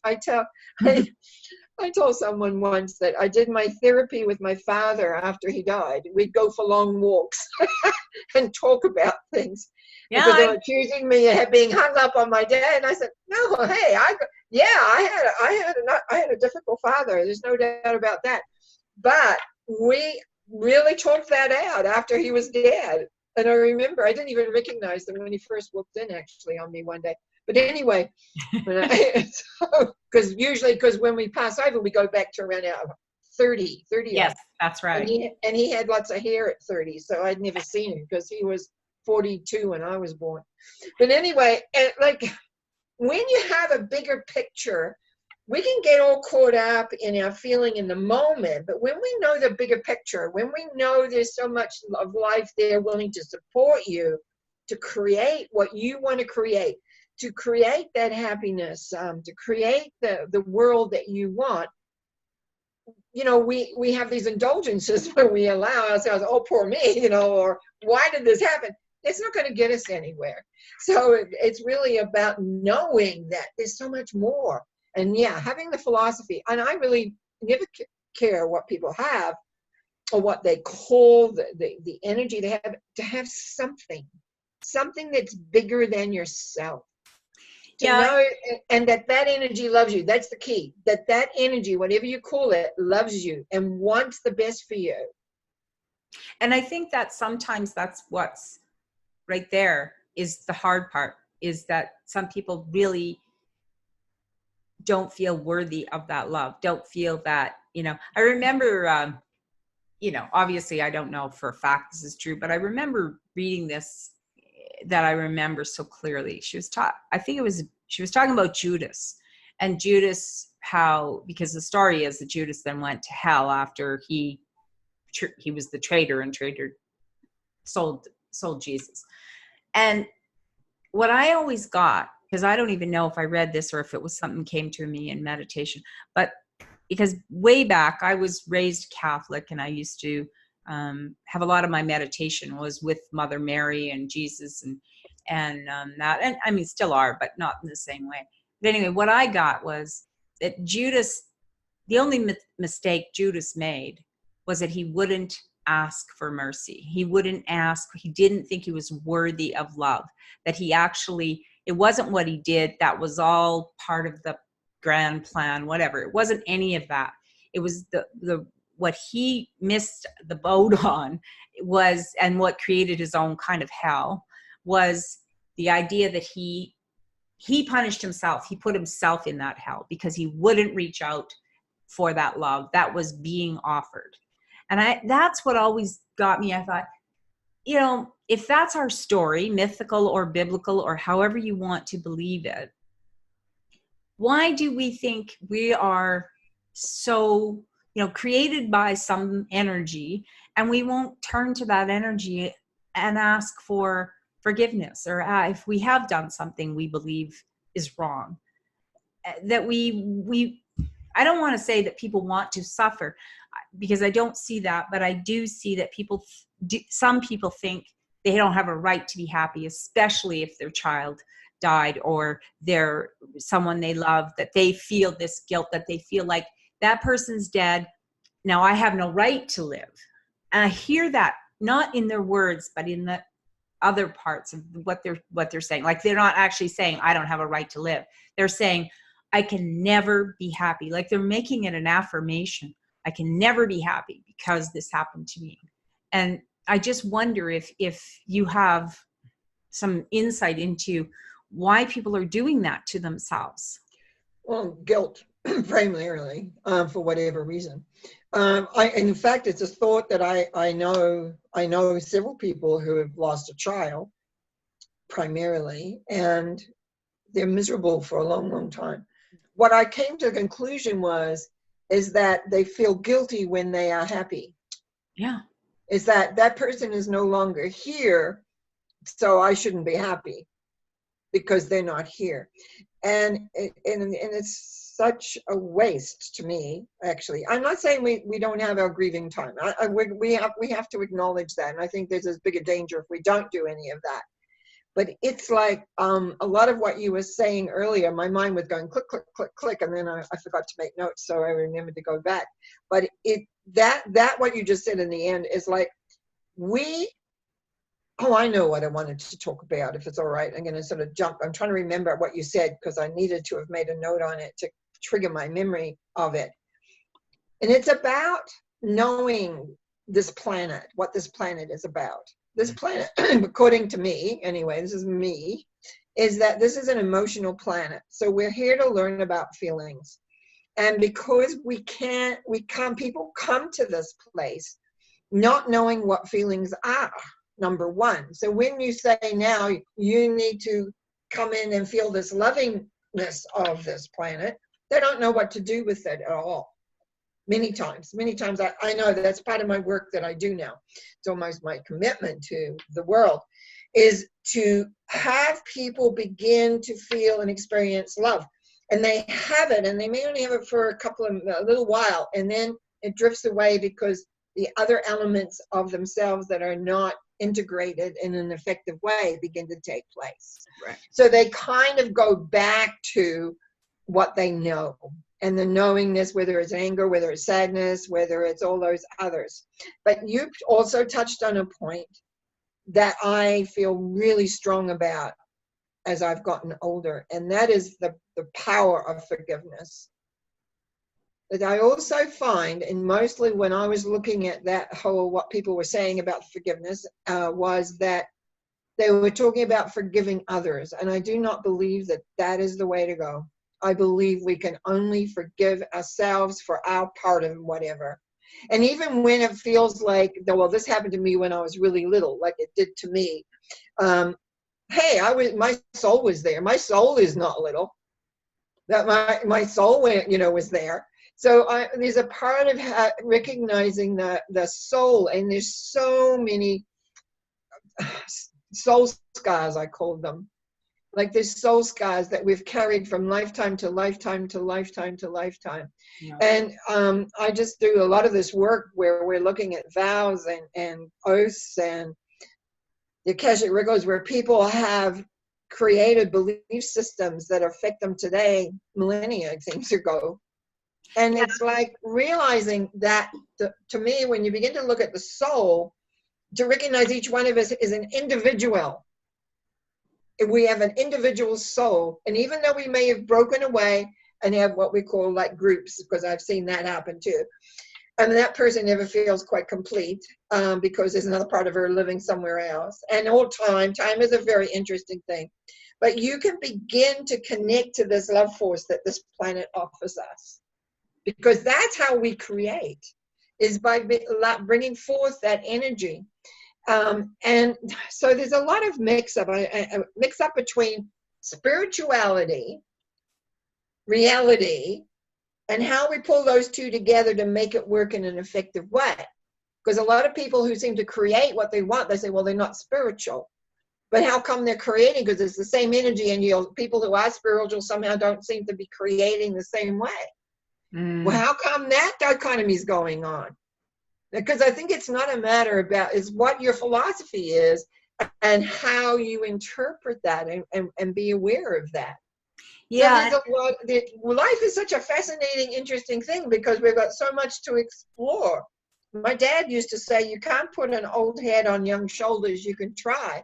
told someone once that I did my therapy with my father after he died. We'd go for long walks and talk about things. Yeah, because they were accusing me of being hung up on my dad. And I said, no, hey, I had a difficult father. There's no doubt about that. But we really talked that out after he was dead. And I remember I didn't even recognize them when he first walked in, actually, on me one day. But anyway, because when we pass over, we go back to around 30. Yes, that's right. And he had lots of hair at 30, so I'd never seen him because he was 42 when I was born. But anyway, like, when you have a bigger picture, we can get all caught up in our feeling in the moment, but when we know the bigger picture, when we know there's so much of life there willing to support you to create what you want to create that happiness, to create the world that you want, we have these indulgences where we allow ourselves, oh, poor me, or why did this happen? It's not going to get us anywhere. So it's really about knowing that there's so much more. And yeah, having the philosophy, and I really never care what people have or what they call the energy they have, to have something that's bigger than yourself. To know, and that energy loves you. That's the key. That energy, whatever you call it, loves you and wants the best for you. And I think that sometimes that's what's right there is the hard part, is that some people really don't feel worthy of that love, don't feel that, I remember, obviously I don't know for a fact this is true, but I remember reading this that I remember so clearly. She was talking about Judas, and Judas, because the story is that Judas then went to hell after he was the traitor and sold Jesus. And what I always got, because I don't even know if I read this or if it was something came to me in meditation, but because way back I was raised Catholic, and I used to have a lot of my meditation was with Mother Mary and Jesus and that, and I mean still are, but not in the same way. But anyway, what I got was that Judas, the only mistake Judas made was that he wouldn't ask for mercy. He wouldn't ask. He didn't think he was worthy of love. That he actually, it wasn't what he did. That was all part of the grand plan, whatever. It wasn't any of that. It was the what he missed the boat on was, and what created his own kind of hell, was the idea that he punished himself. He put himself in that hell because he wouldn't reach out for that love that was being offered. And that's what always got me. I thought, if that's our story, mythical or biblical or however you want to believe it, why do we think we are so, created by some energy, and we won't turn to that energy and ask for forgiveness, or if we have done something we believe is wrong? that we I don't want to say that people want to suffer, because I don't see that, but I do see that some people think they don't have a right to be happy, especially if their child died or they're someone they love, that they feel this guilt, that they feel like that person's dead. Now I have no right to live. And I hear that not in their words, but in the other parts of what they're saying. Like, they're not actually saying I don't have a right to live. They're saying I can never be happy. Like, they're making it an affirmation. I can never be happy because this happened to me. And I just wonder if you have some insight into why people are doing that to themselves. Well, guilt, primarily, for whatever reason. In fact, it's a thought that I know several people who have lost a child, primarily, and they're miserable for a long, long time. What I came to the conclusion is that they feel guilty when they are happy. Yeah. Is that person is no longer here, so I shouldn't be happy because they're not here. And it's such a waste to me, actually. I'm not saying we don't have our grieving time. We have to acknowledge that. And I think there's as big a danger if we don't do any of that. But it's like a lot of what you were saying earlier, my mind was going click, click, click, click, and then I forgot to make notes, so I remembered to go back. But that what you just said in the end is like, I know what I wanted to talk about, if it's all right. I'm going to sort of jump. I'm trying to remember what you said because I needed to have made a note on it to trigger my memory of it. And it's about knowing this planet, what this planet is about. This planet, according to me, anyway, this is me, is that this is an emotional planet. So we're here to learn about feelings. And because people come to this place not knowing what feelings are, number one. So when you say now you need to come in and feel this lovingness of this planet, they don't know what to do with it at all. Many times I know that's part of my work that I do now. It's almost my commitment to the world, is to have people begin to feel and experience love. And they have it, and they may only have it for a little while, and then it drifts away because the other elements of themselves that are not integrated in an effective way begin to take place. Right. So they kind of go back to what they know. And the knowingness, whether it's anger, whether it's sadness, whether it's all those others. But you also touched on a point that I feel really strong about as I've gotten older, and that is the power of forgiveness. But I also find, and mostly when I was looking at that whole, what people were saying about forgiveness, was that they were talking about forgiving others. And I do not believe that that is the way to go. I believe we can only forgive ourselves for our part of whatever. And even when it feels like, well, this happened to me when I was really little, like it did to me. Hey, my soul was there. My soul is not little. That my soul was there. So there's a part of recognizing the soul, and there's so many soul scars, I call them. Like there's soul scars that we've carried from lifetime to lifetime to lifetime to lifetime. Yeah. And I just do a lot of this work where we're looking at vows and oaths and the Akashic records, where people have created belief systems that affect them today, millennia, it seems ago. And yeah. It's like realizing that, to me, when you begin to look at the soul, to recognize each one of us is an individual. We have an individual soul, and even though we may have broken away and have what we call like groups, because I've seen that happen too, and that person never feels quite complete because there's another part of her living somewhere else. And all time is a very interesting thing, but you can begin to connect to this love force that this planet offers us, because that's how we create, is by bringing forth that energy. And so there's a lot of mix up between spirituality, reality, and how we pull those two together to make it work in an effective way. Because a lot of people who seem to create what they want, they say, well, they're not spiritual. But how come they're creating? Because it's the same energy, and people who are spiritual somehow don't seem to be creating the same way. Well, how come that dichotomy is going on? Because I think it's not a matter about, it's what your philosophy is and how you interpret that, and be aware of that. Yeah. So life is such a fascinating, interesting thing because we've got so much to explore. My dad used to say, you can't put an old head on young shoulders, you can try.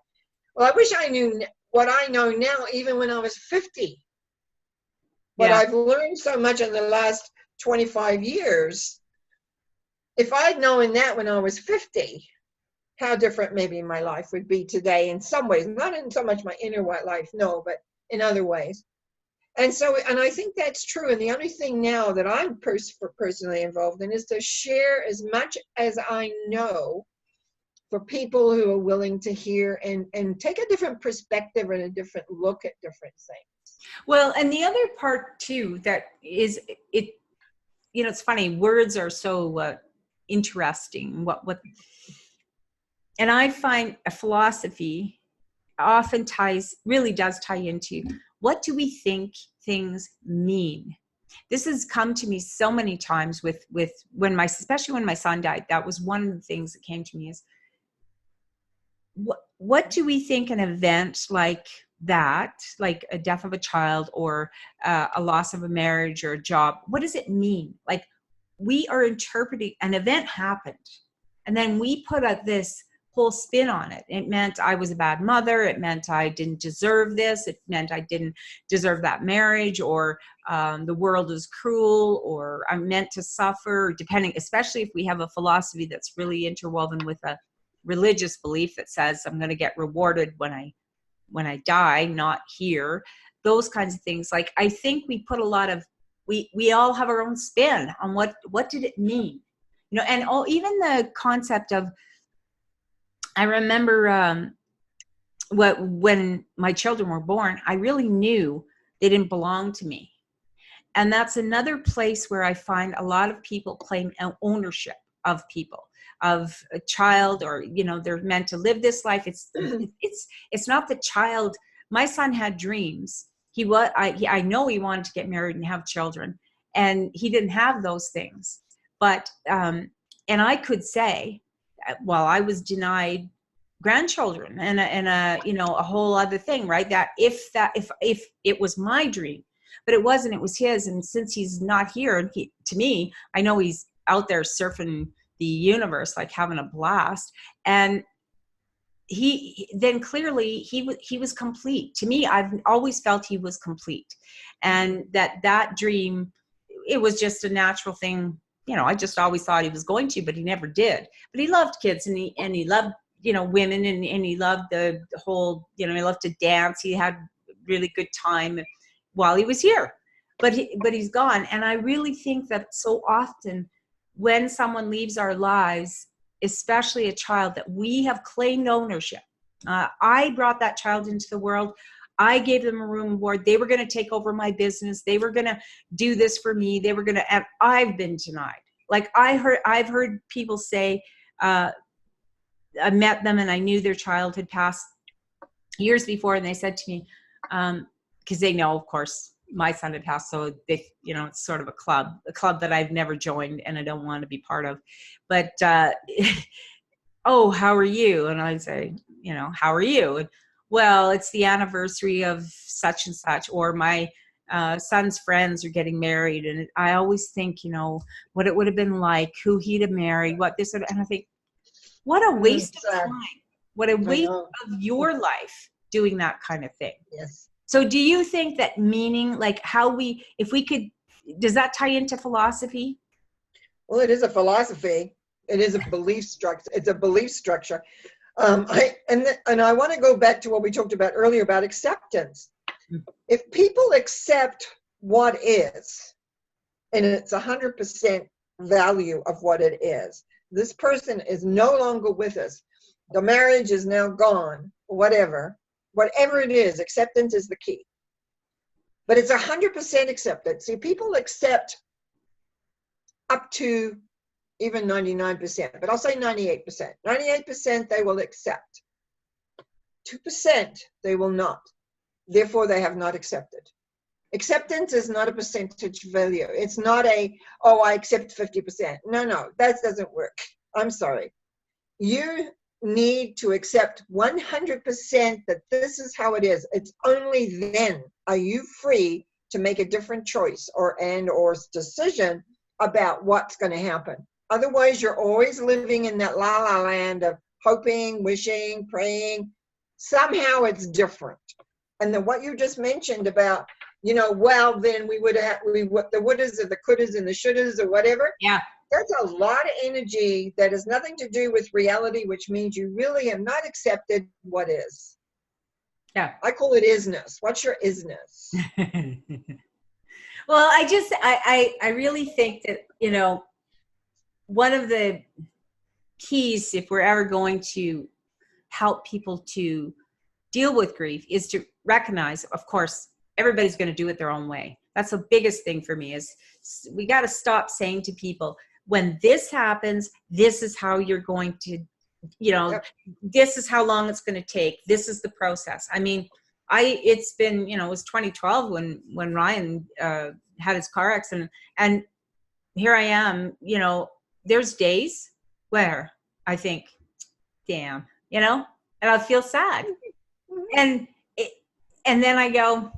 Well, I wish I knew what I know now, even when I was 50. But Yeah. I've learned so much in the last 25 years. If I'd known that when I was 50, how different maybe my life would be today in some ways. Not in so much my inner life, no, but in other ways. And I think that's true. And the only thing now that I'm personally involved in is to share as much as I know for people who are willing to hear and take a different perspective and a different look at different things. Well, and the other part too, that is it, it's funny, words are so interesting. And I find a philosophy often really does tie into, what do we think things mean? This has come to me so many times with especially when my son died. That was one of the things that came to me is, what do we think an event like that, like a death of a child or a loss of a marriage or a job, what does it mean? Like, we are interpreting an event happened, and then we put this whole spin on it. It meant I was a bad mother. It meant I didn't deserve this. It meant I didn't deserve that marriage, or the world is cruel, or I'm meant to suffer, depending, especially if we have a philosophy that's really interwoven with a religious belief that says I'm going to get rewarded when I die, not here. Those kinds of things. Like, I think we put a lot of, we all have our own spin on what did it mean, and even the concept of, I remember when my children were born, I really knew they didn't belong to me. And that's another place where I find a lot of people claim ownership of people, of a child, or they're meant to live this life. It's not the child. My son had dreams. I know he wanted to get married and have children, and he didn't have those things. But and I could say, well, I was denied grandchildren and a whole other thing, right? That if it was my dream, but it wasn't, it was his. And since he's not here, and to me, I know he's out there surfing the universe, like having a blast. And then clearly he was complete. To me, I've always felt he was complete. And that dream, it was just a natural thing. I just always thought he was going to, but he never did. But he loved kids, and he loved, women, and he loved the whole, he loved to dance. He had really good time while he was here, but he's gone. And I really think that so often when someone leaves our lives, especially a child, that we have claimed ownership. I brought that child into the world. I gave them a room and board. They were going to take over my business. They were going to do this for me. They were going to, and I've been denied. Like, I've heard people say, I met them and I knew their child had passed years before. And they said to me, because they know, of course, my son had passed. So they, it's sort of a club that I've never joined and I don't want to be part of. But, oh, how are you? And I'd say, how are you? And, well, it's the anniversary of such and such, or my son's friends are getting married. And I always think, what it would have been like, who he'd have married, what this, and I think, what a waste of time. What a waste of your life doing that kind of thing. Yes. So do you think that meaning, like does that tie into philosophy? Well, it is a philosophy. It is a belief structure. It's a belief structure. I want to go back to what we talked about earlier about acceptance. If people accept what is, and it's 100% value of what it is, this person is no longer with us. The marriage is now gone, whatever it is, acceptance is the key. But it's 100% acceptance. See, people accept up to even 99%, but I'll say 98%. 98% they will accept. 2% they will not. Therefore, they have not accepted. Acceptance is not a percentage value. It's not I accept 50%. No, that doesn't work. I'm sorry. You need to accept 100% that this is how it is. It's only then are you free to make a different choice or decision about what's going to happen. Otherwise, you're always living in that la-la land of hoping, wishing, praying. Somehow it's different. And then what you just mentioned about, well, then we would have the wouldas or the couldas and the shouldas or whatever. Yeah. That's a lot of energy that has nothing to do with reality, which means you really have not accepted what is. Yeah. I call it isness. What's your isness? Well, I really think that, one of the keys, if we're ever going to help people to deal with grief, is to recognize, of course, everybody's going to do it their own way. That's the biggest thing for me, is we got to stop saying to people, when this happens, this is how you're going to, Yep. This is how long it's going to take. This is the process. I mean, it's been, it was 2012 when Ryan had his car accident, and here I am, there's days where I think, damn, and I feel sad. And then I go,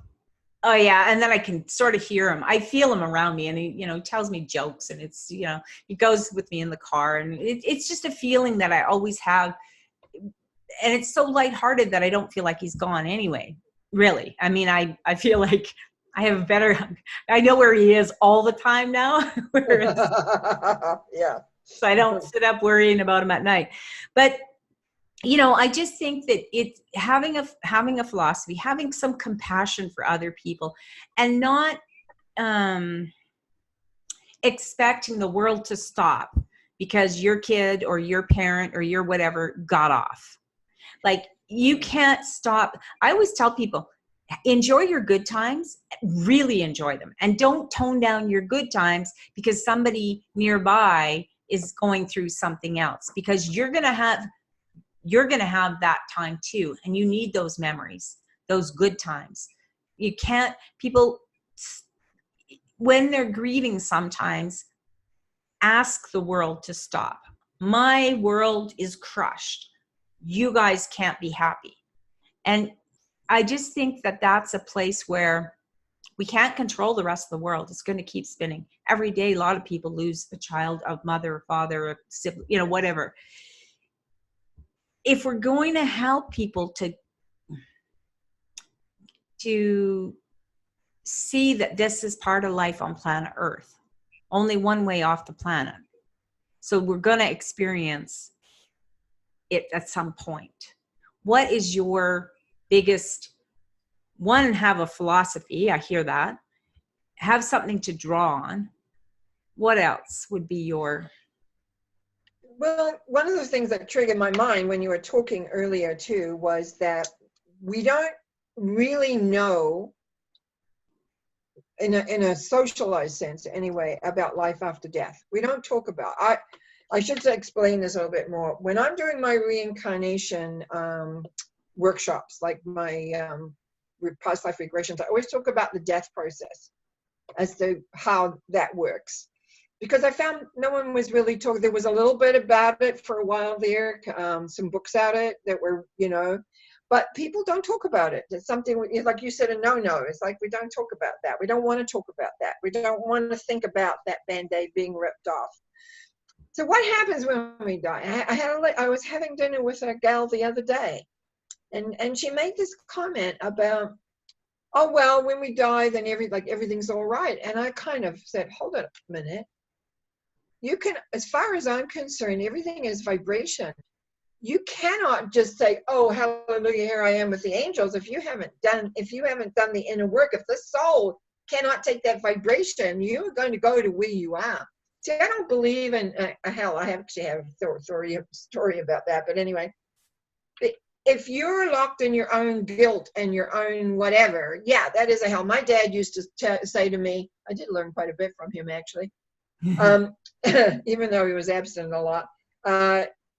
oh yeah. And then I can sort of hear him. I feel him around me, and he, tells me jokes, and it's, he goes with me in the car, and it's just a feeling that I always have. And it's so lighthearted that I don't feel like he's gone anyway, really. I mean, I feel like I know where he is all the time now. Yeah. So I don't sit up worrying about him at night. But, I just think that it's having a philosophy, having some compassion for other people, and not expecting the world to stop because your kid or your parent or your whatever got off. Like, you can't stop. I always tell people, enjoy your good times, really enjoy them, and don't tone down your good times because somebody nearby is going through something else, because you're going to have that time too, and you need those memories, those good times. People, when they're grieving, sometimes ask the world to stop. My world is crushed. You guys can't be happy. And I just think that that's a place where we can't control the rest of the world. It's going to keep spinning. Every day, a lot of people lose a child, a mother, a father, a sibling, whatever. If we're going to help people to see that this is part of life on planet Earth, only one way off the planet. So we're going to experience it at some point. What is your biggest one? Have a philosophy. I hear that. Have something to draw on. What else would be your? Well, one of the things that triggered my mind when you were talking earlier too was that we don't really know, in a socialized sense anyway, about life after death. We don't talk about. I should explain this a little bit more. When I'm doing my reincarnation workshops, like my past life regressions, I always talk about the death process as to how that works. Because I found no one was really talking. There was a little bit about it for a while there, some books out it that were, but people don't talk about it. It's something, like you said, a no-no. It's like, we don't talk about that. We don't want to talk about that. We don't want to think about that Band-Aid being ripped off. So what happens when we die? I was having dinner with a gal the other day, and she made this comment about, oh, well, when we die, then everything's all right. And I kind of said, hold it a minute. You can, as far as I'm concerned, everything is vibration. You cannot just say, oh, hallelujah, here I am with the angels. If you haven't done the inner work, if the soul cannot take that vibration, you're going to go to where you are. See, I don't believe in hell. I actually have a story about that. But anyway, if you're locked in your own guilt and your own whatever, yeah, that is a hell. My dad used to say to me, I did learn quite a bit from him, actually. Even though he was absent a lot,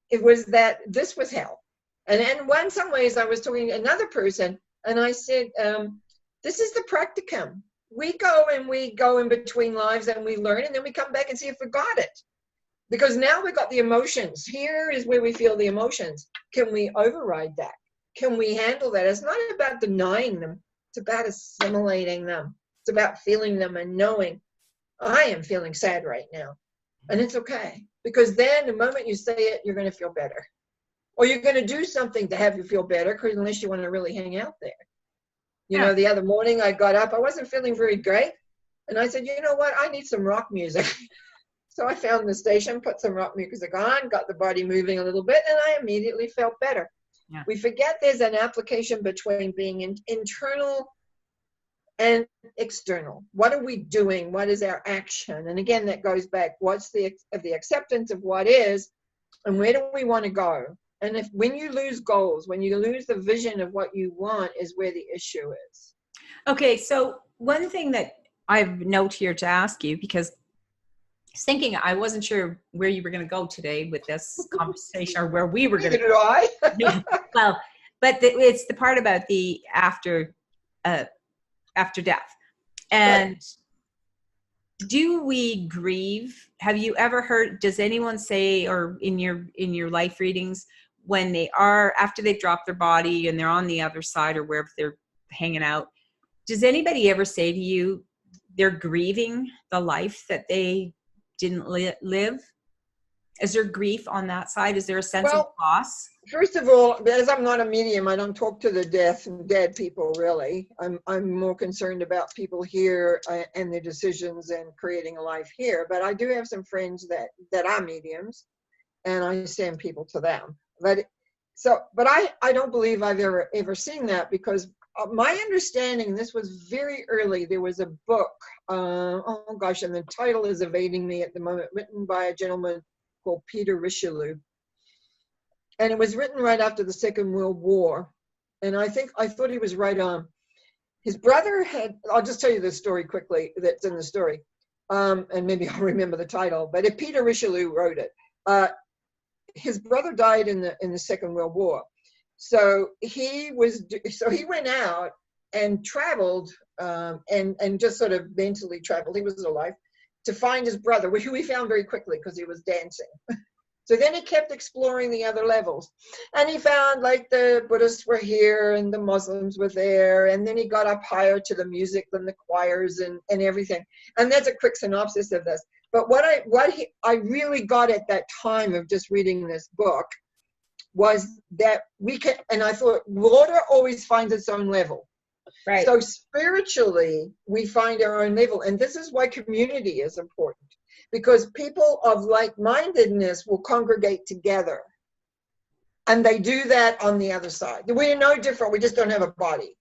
it was that this was hell. And in some ways, I was talking to another person, and I said, this is the practicum. We go in between lives and we learn, and then we come back and see if we got it. Because now we've got the emotions. Here is where we feel the emotions. Can we override that? Can we handle that? It's not about denying them. It's about assimilating them. It's about feeling them and knowing, I am feeling sad right now. And it's okay. Because then the moment you say it, you're going to feel better. Or you're going to do something to have you feel better, because unless you want to really hang out there. You know, the other morning I got up, I wasn't feeling very great. And I said, you know what? I need some rock music. So I found the station, put some rock music on, got the body moving a little bit, and I immediately felt better. Yeah. We forget there's an application between being internal and external. What are we doing? What is our action? And again, that goes back, what's the acceptance of what is, and where do we want to go? And when you lose goals, when you lose the vision of what you want, is where the issue is. Okay, so one thing that I've note here to ask you, because thinking I wasn't sure where you were going to go today with this conversation, or where we were going to go. Well, but it's the part about the after death. And do we grieve? Have you ever heard, does anyone say, or in your life readings, when they are, after they've dropped their body and they're on the other side or wherever they're hanging out, does anybody ever say to you they're grieving the life that they didn't live? Is there grief on that side? Is there a sense of loss? First of all, as I'm not a medium, I don't talk to the dead people, really. I'm more concerned about people here and their decisions and creating a life here. But I do have some friends that are mediums, and I send people to them. But I don't believe I've ever seen that, because my understanding, this was very early. There was a book, and the title is evading me at the moment, written by a gentleman called Peter Richelieu. And it was written right after the Second World War. And I thought he was right on. His brother I'll just tell you the story quickly that's in the story. And maybe I'll remember the title, but if Peter Richelieu wrote it. His brother died in the Second World War. So he went out and traveled, and just sort of mentally traveled. He was alive, to find his brother, who he found very quickly because he was dancing. So then he kept exploring the other levels, and he found like the Buddhists were here and the Muslims were there, and then he got up higher to the music and the choirs and everything. And that's a quick synopsis of this. But what I really got at that time of just reading this book was that we can, and I thought water always finds its own level. Right. So spiritually, we find our own level. And this is why community is important, because people of like-mindedness will congregate together. And they do that on the other side. We're no different. We just don't have a body.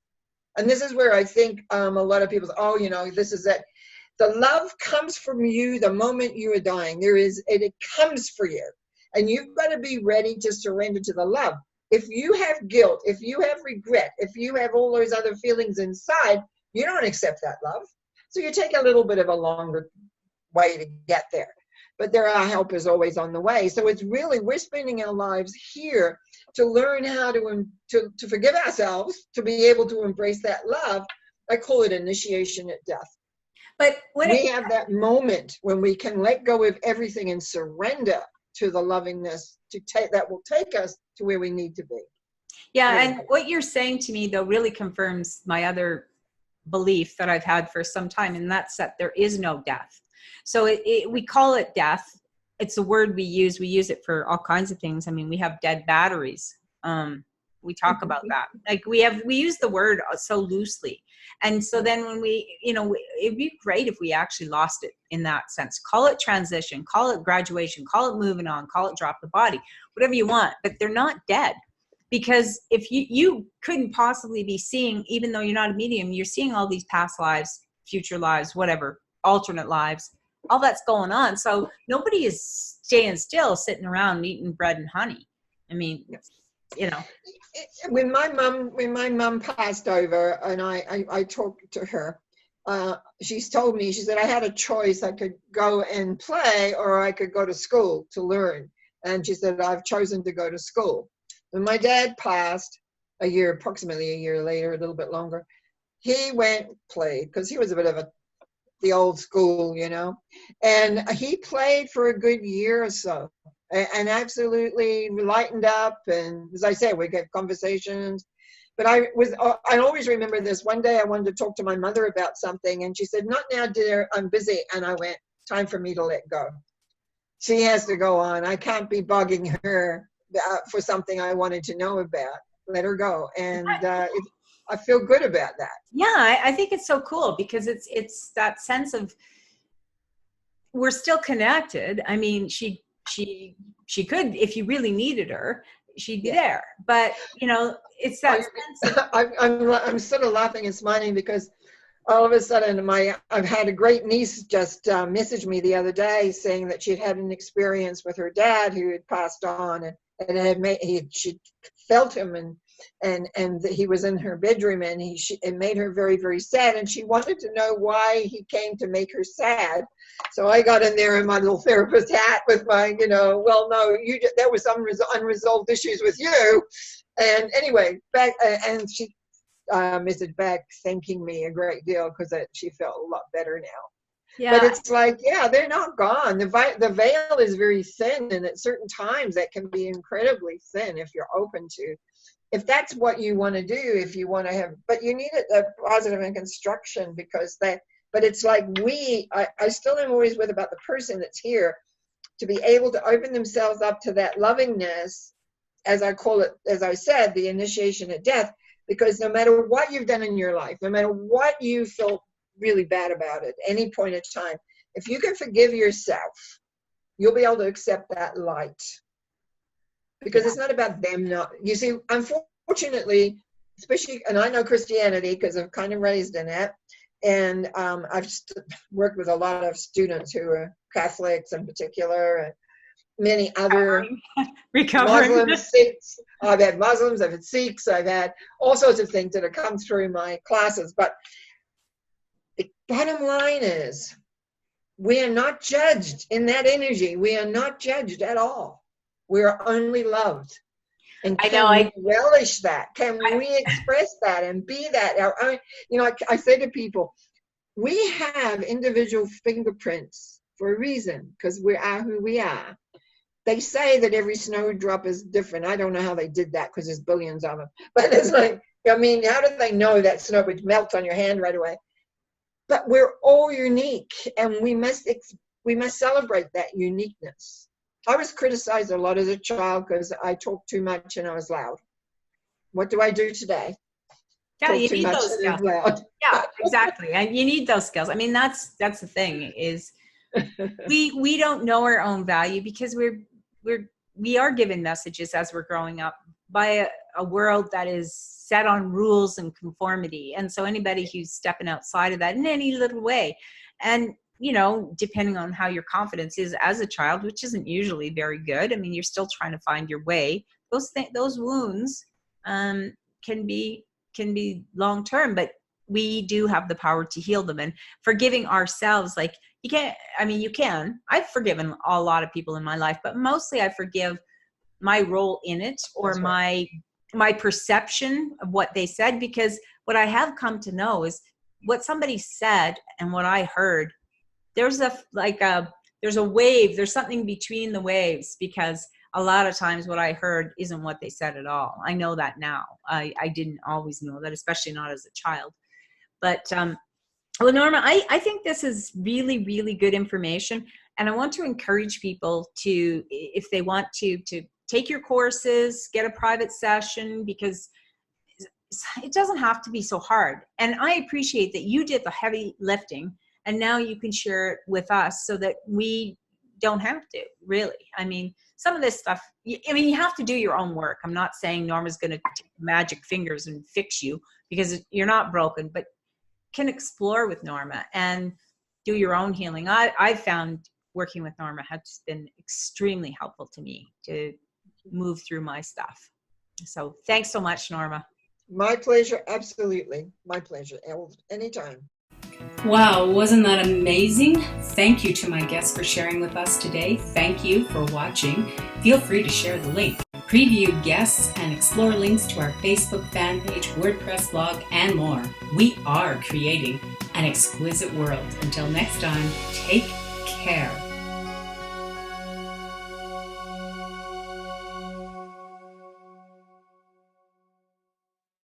And this is where I think a lot of people say, this is that. The love comes from you the moment you are dying. It comes for you. And you've got to be ready to surrender to the love. If you have guilt, if you have regret, if you have all those other feelings inside, you don't accept that love. So you take a little bit of a longer way to get there. But there are helpers always on the way. So it's really, we're spending our lives here to learn how to forgive ourselves, to be able to embrace that love. I call it initiation at death. But we have that moment when we can let go of everything and surrender to the lovingness that will take us to where we need to be. Yeah, and what you're saying to me, though, really confirms my other belief that I've had for some time, and that's that there is no death. So we call it death. It's a word we use. We use it for all kinds of things. I mean, we have dead batteries. We talk about that. Like we use the word so loosely. And so then when it'd be great if we actually lost it in that sense. Call it transition, call it graduation, call it moving on, call it drop the body, whatever you want, but they're not dead. Because if you couldn't possibly be seeing, even though you're not a medium, you're seeing all these past lives, future lives, whatever, alternate lives, all that's going on. So nobody is staying still, sitting around eating bread and honey. I mean, when my mom passed over and I talked to her, she's told me, she said, I had a choice. I could go and play or I could go to school to learn. And she said, I've chosen to go to school. When my dad passed approximately a year later, a little bit longer, he played, because he was a bit of the old school, and he played for a good year or so, and absolutely lightened up. And as I said, we had conversations. But I always remember this. One day I wanted to talk to my mother about something, and she said, "Not now, dear, I'm busy." And I went, "Time for me to let go. She has to go on. I can't be bugging her for something I wanted to know about. Let her go." And I feel good about that. Yeah, I think it's so cool, because it's that sense of we're still connected. I mean, she could, if you really needed her, she'd be there. But it's that sense of, I'm sort of laughing and smiling, because all of a sudden I've had a great niece just message me the other day saying that she'd had an experience with her dad who had passed on, and she felt him, and he was in her bedroom, and it made her very, very sad, and she wanted to know why he came to make her sad. So I got in there in my little therapist hat with my, well, no, there was some unresolved issues with you. And anyway, and she messaged back thanking me a great deal, because she felt a lot better now. Yeah. But it's like, yeah, they're not gone. The veil is very thin, and at certain times that can be incredibly thin if you're open to. If that's what you want to do, if you want to have, but you need a positive and construction, but it's like I still am always about the person that's here to be able to open themselves up to that lovingness, as I call it, as I said, the initiation at death, because no matter what you've done in your life, no matter what you feel really bad about at any point in time, if you can forgive yourself, you'll be able to accept that light. Because it's not about them not. You see, unfortunately, especially, and I know Christianity because I'm kind of raised in it, and I've worked with a lot of students who are Catholics in particular, and many other Muslims, Sikhs. I've had Muslims, I've had Sikhs, I've had all sorts of things that have come through my classes. But the bottom line is, we are not judged in that energy. We are not judged at all. We are only loved. And can we relish that? Can we express that and be that? I say to people, we have individual fingerprints for a reason, because we are who we are. They say that every snowdrop is different. I don't know how they did that, because there's billions of them. But it's like, how do they know that snow would melt on your hand right away? But we're all unique, and we must celebrate that uniqueness. I was criticized a lot as a child because I talked too much and I was loud. What do I do today? Yeah, you need those skills. Yeah, exactly. And you need those skills. I mean, that's the thing is we don't know our own value, because we are given messages as we're growing up by a world that is set on rules and conformity. And so anybody who's stepping outside of that in any little way, and depending on how your confidence is as a child, which isn't usually very good. I mean, you're still trying to find your way. Those wounds can be long term, but we do have the power to heal them. And forgiving ourselves, like you can. I've forgiven a lot of people in my life, but mostly I forgive my role in it, or my perception of what they said, because what I have come to know is what somebody said and what I heard. There's a wave, there's something between the waves, because a lot of times what I heard isn't what they said at all. I know that now. I didn't always know that, especially not as a child. But, well, Norma, I think this is really, really good information. And I want to encourage people to, if they want to take your courses, get a private session, because it doesn't have to be so hard. And I appreciate that you did the heavy lifting, and now you can share it with us so that we don't have to, really. I mean, some of this stuff, you have to do your own work. I'm not saying Norma's going to take magic fingers and fix you, because you're not broken, but can explore with Norma and do your own healing. I found working with Norma has been extremely helpful to me to move through my stuff. So thanks so much, Norma. My pleasure. Absolutely. My pleasure. Anytime. Wow, wasn't that amazing? Thank you to my guests for sharing with us today. Thank you for watching. Feel free to share the link. Preview guests and explore links to our Facebook fan page, WordPress blog, and more. We are creating an exquisite world. Until next time, take care.